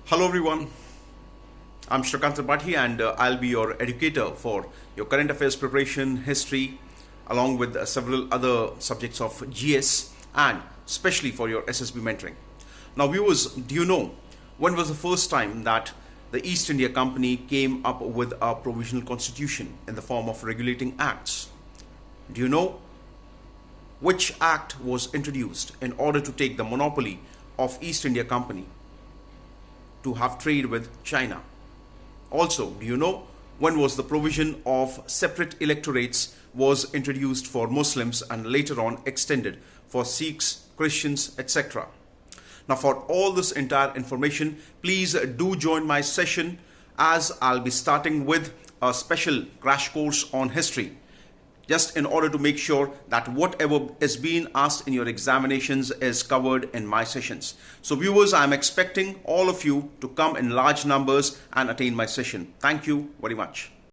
Hello everyone, I'm Srikant Tripathi and I'll be your educator for your current affairs preparation, history, along with several other subjects of GS and especially for your SSB mentoring. Now viewers, do you know when was the first time that the East India Company came up with a provisional constitution in the form of regulating acts? Do you know which act was introduced in order to take the monopoly of East India Company to have trade with China? Also, do you know when was the provision of separate electorates was introduced for Muslims and later on extended for Sikhs, Christians, etc.? Now for all this entire information, please do join my session as I'll be starting with a special crash course on history, just in order to make sure that whatever is being asked in your examinations is covered in my sessions. So viewers, I'm expecting all of you to come in large numbers and attend my session. Thank you very much.